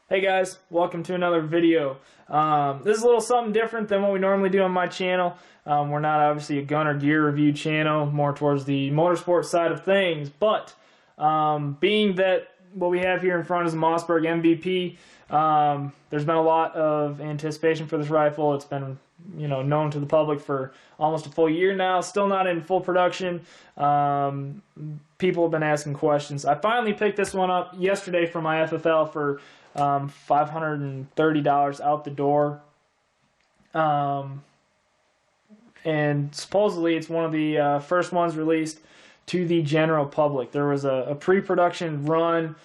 Hey guys, welcome to another video. This is a little something different than what we normally do on my channel. We're not obviously a gun or gear review channel, more towards the motorsport side of things, but being that what we have here in front is a Mossberg MVP, there's been a lot of anticipation for this rifle. It's been known to the public for almost a full year now, still not in full production. People have been asking questions. I finally picked this one up yesterday from my FFL for $530 out the door, and supposedly it's one of the first ones released to the general public. There was a pre-production run,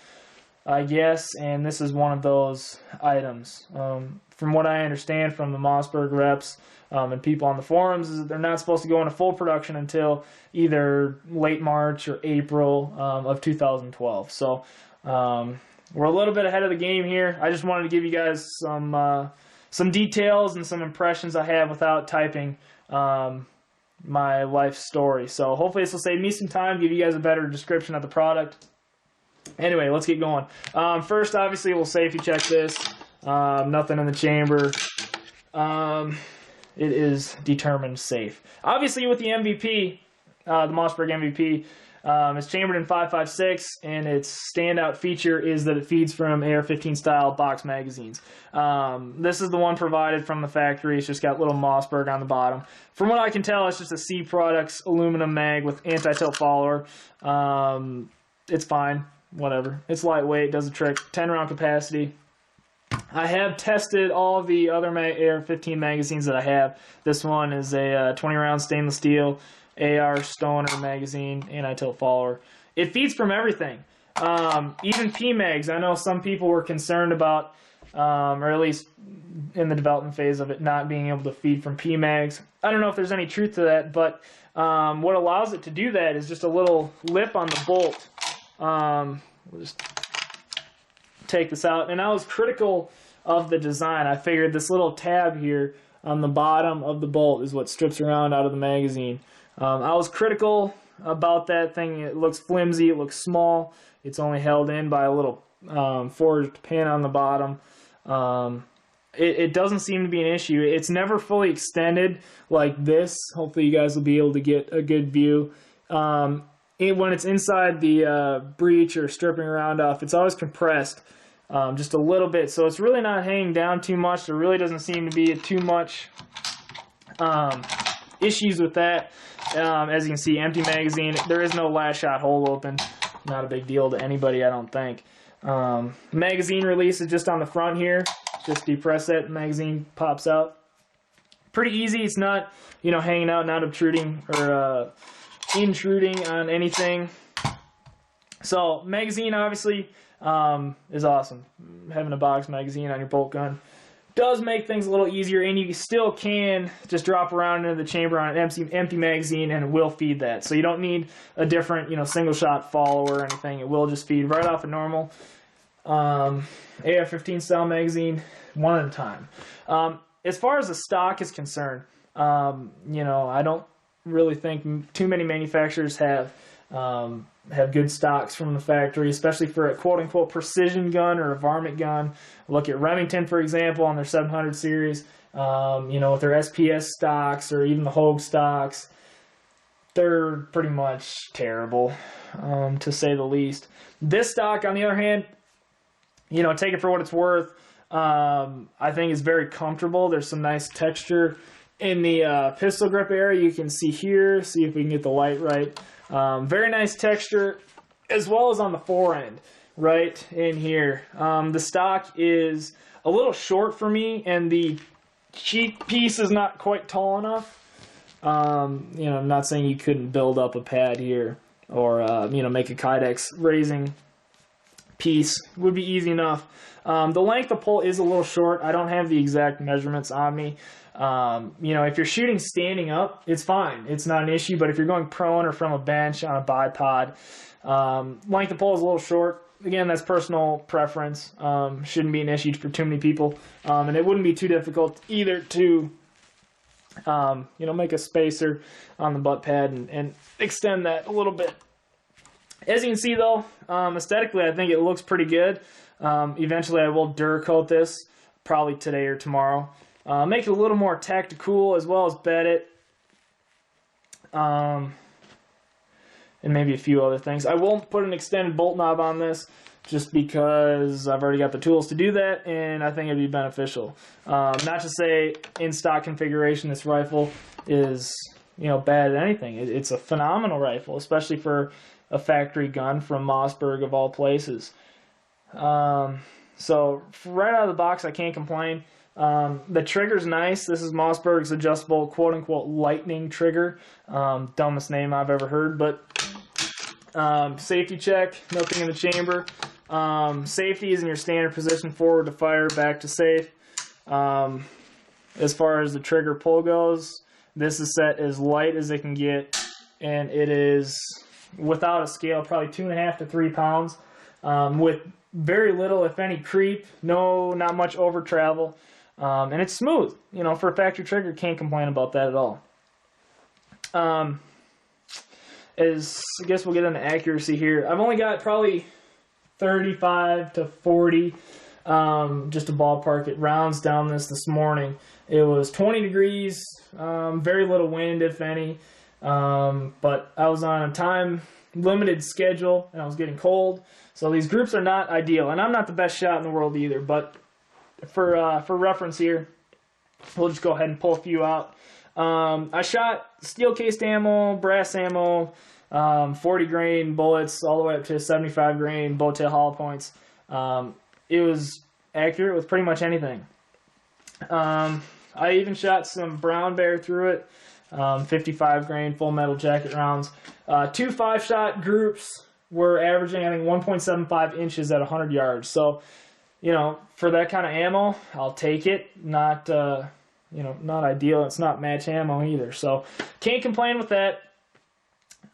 I guess, and this is one of those items. From what I understand from the Mossberg reps and people on the forums, is that they're not supposed to go into full production until either late March or April of 2012. So we're a little bit ahead of the game here. I just wanted to give you guys some details and some impressions I have without typing my life story. So hopefully this will save me some time, give you guys a better description of the product. Anyway, let's get going. First, obviously, we'll safety check this. Nothing in the chamber. It is determined safe. Obviously, with the MVP, the Mossberg MVP, it's chambered in 5.56, and its standout feature is that it feeds from AR-15 style box magazines. This is the one provided from the factory. It's just got little Mossberg on the bottom. From what I can tell, it's just a C Products aluminum mag with anti-tilt follower. It's fine, whatever. It's lightweight, does the trick. 10-round capacity. I have tested all the other AR-15 magazines that I have. This one is a 20-round stainless steel AR Stoner magazine, anti-tilt follower. It feeds from everything, even PMags. I know some people were concerned about, or at least in the development phase of it, not being able to feed from PMags. I don't know if there's any truth to that, but what allows it to do that is just a little lip on the bolt. We'll just take this out, and I was critical of the design. I figured this little tab here on the bottom of the bolt is what strips around out of the magazine. I was critical about that thing. It looks flimsy, it looks small, it's only held in by a little forged pin on the bottom. It doesn't seem to be an issue. It's never fully extended like this. Hopefully you guys will be able to get a good view. When it's inside the breech or stripping around off, it's always compressed just a little bit, so it's really not hanging down too much. There really doesn't seem to be too much issues with that. As you can see, empty magazine. There is no last shot hole open. Not a big deal to anybody, I don't think. Magazine release is just on the front here. Just depress it, magazine pops out. Pretty easy. It's not, hanging out, not obtruding or intruding on anything. So magazine obviously is awesome. Having a box magazine on your bolt gun does make things a little easier, and you still can just drop around into the chamber on an empty magazine and it will feed that. So you don't need a different single shot follower or anything. It will just feed right off a normal AR-15 style magazine, one at a time. As far as the stock is concerned, I don't really think too many manufacturers have good stocks from the factory, especially for a quote-unquote precision gun or a varmint gun. Look at Remington, for example, on their 700 series, with their SPS stocks or even the Hogue stocks. They're pretty much terrible, to say the least. This stock, on the other hand, take it for what it's worth. I think it's very comfortable. There's some nice texture in the pistol grip area. You can see here, see if we can get the light right. Very nice texture, as well as on the fore end, right in here. The stock is a little short for me, and the cheek piece is not quite tall enough. I'm not saying you couldn't build up a pad here, or make a Kydex raising piece. It would be easy enough. The length of pull is a little short. I don't have the exact measurements on me. If you're shooting standing up, it's fine. It's not an issue, but if you're going prone or from a bench on a bipod, length of pull is a little short. Again, that's personal preference. Shouldn't be an issue for too many people. And it wouldn't be too difficult either to, make a spacer on the butt pad and extend that a little bit. As you can see, though, aesthetically, I think it looks pretty good. Eventually I will Duracoat this, probably today or tomorrow. Make it a little more tactical, as well as bed it. And maybe a few other things. I won't put an extended bolt knob on this, just because I've already got the tools to do that, and I think it'd be beneficial. Not to say in stock configuration this rifle is, you know, bad at anything. It's a phenomenal rifle, especially for a factory gun from Mossberg of all places. So right out of the box, I can't complain. The trigger's nice. This is Mossberg's adjustable quote-unquote lightning trigger. Dumbest name I've ever heard, but safety check, nothing in the chamber. Safety is in your standard position, forward to fire, back to safe. As far as the trigger pull goes, this is set as light as it can get, and it is, without a scale, probably 2.5 to 3 pounds, with very little, if any, creep. Not much over travel, and it's smooth. You know, for a factory trigger, can't complain about that at all. I guess we'll get into accuracy here. I've only got probably 35 to 40, just to ballpark it, rounds down this morning. It was 20 degrees, very little wind, if any, but I was on a time-limited schedule, and I was getting cold, so these groups are not ideal, and I'm not the best shot in the world either, but for reference here, we'll just go ahead and pull a few out. I shot steel-cased ammo, brass ammo, 40 grain bullets, all the way up to 75 grain bowtail hollow points. It was accurate with pretty much anything. I even shot some brown bear through it, 55 grain full metal jacket rounds. 2 5-shot groups were averaging, I think, 1.75 inches at 100 yards. So, you know, for that kind of ammo, I'll take it. Not, you know, not ideal. It's not match ammo either. So, can't complain with that.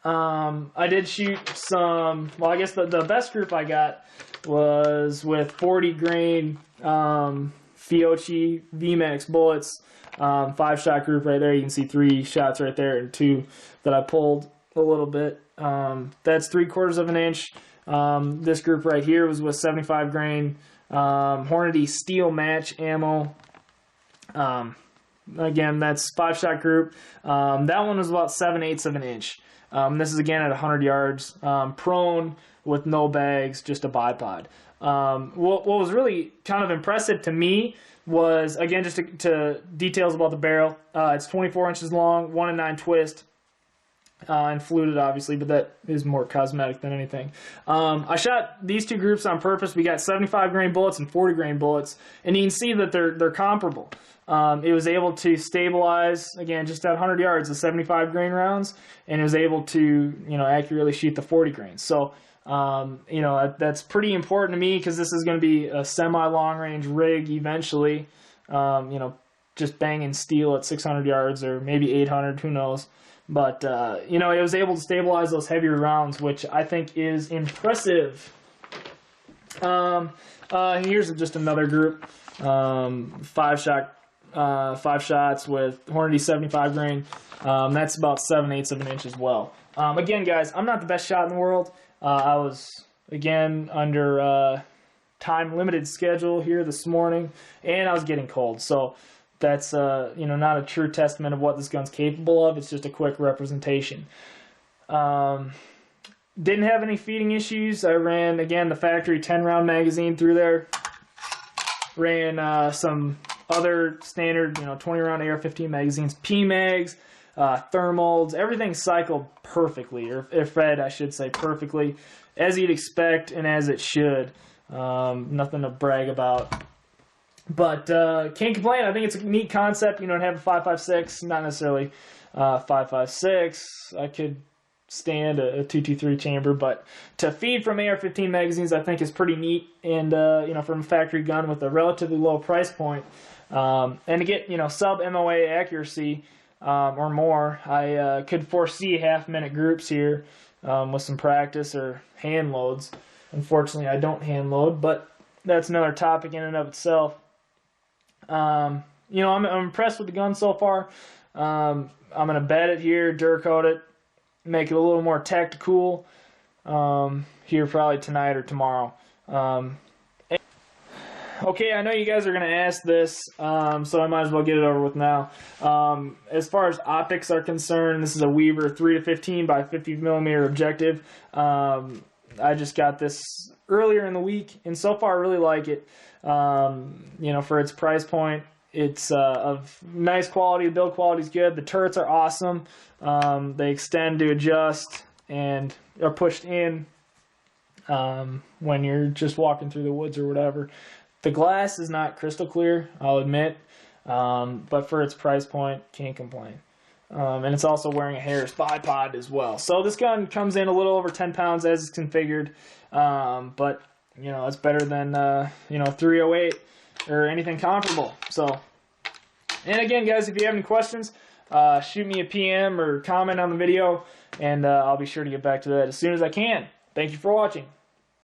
I did shoot some, well, I guess the best group I got was with 40 grain Fiocchi VMAX bullets, 5-shot group right there. You can see 3 shots right there and 2 that I pulled a little bit. That's 3/4 of an inch. This group right here was with 75 grain Hornady steel match ammo. Again, that's 5-shot group. That one was about 7/8 of an inch. This is again at 100 yards, prone with no bags, just a bipod. What was really kind of impressive to me was, again, just to details about the barrel. It's 24 inches long, 1 in 9 twist, and fluted obviously, but that is more cosmetic than anything. I shot these 2 groups on purpose. We got 75 grain bullets and 40 grain bullets, and you can see that they're comparable. It was able to stabilize, again, just at 100 yards, the 75 grain rounds, and it was able to, you know, accurately shoot the 40 grains. So, you know, that's pretty important to me, because this is going to be a semi-long range rig eventually. You know, just banging steel at 600 yards or maybe 800, who knows. But, you know, it was able to stabilize those heavier rounds, which I think is impressive. Here's just another group, 5 shots with Hornady 75 grain. That's about 7/8 of an inch as well. Again, guys, I'm not the best shot in the world. I was, again, under time-limited schedule here this morning, and I was getting cold. So that's, you know, not a true testament of what this gun's capable of. It's just a quick representation. Didn't have any feeding issues. I ran, again, the factory 10-round magazine through there. Ran some other standard, you know, 20-round AR-15 magazines, PMags, thermals, everything cycled perfectly, or fed, I should say, perfectly, as you'd expect and as it should. Nothing to brag about. But can't complain. I think it's a neat concept, you know, to have a 5.56, not necessarily 5.56. I could stand a 223 chamber, but to feed from AR-15 magazines, I think is pretty neat. And you know, from a factory gun with a relatively low price point, and to get, you know, sub MOA accuracy or more, I could foresee half-minute groups here with some practice or hand loads. Unfortunately, I don't hand load, but that's another topic in and of itself. You know, I'm impressed with the gun so far. I'm going to bed it here, Duracoat it, make it a little more tactical here probably tonight or tomorrow. Okay, I know you guys are going to ask this, so I might as well get it over with now. As far as optics are concerned, this is a Weaver 3 to 15 by 50 millimeter objective. I just got this earlier in the week, and so far I really like it. You know, for its price point, it's of nice quality. The build quality is good. The turrets are awesome. They extend to adjust and are pushed in when you're just walking through the woods or whatever. The glass is not crystal clear, I'll admit, but for its price point, can't complain. And it's also wearing a Harris bipod as well. So this gun comes in a little over 10 pounds as it's configured, but you know, it's better than you know, 308 or anything comparable. So, and again, guys, if you have any questions, shoot me a PM or comment on the video, and I'll be sure to get back to that as soon as I can. Thank you for watching.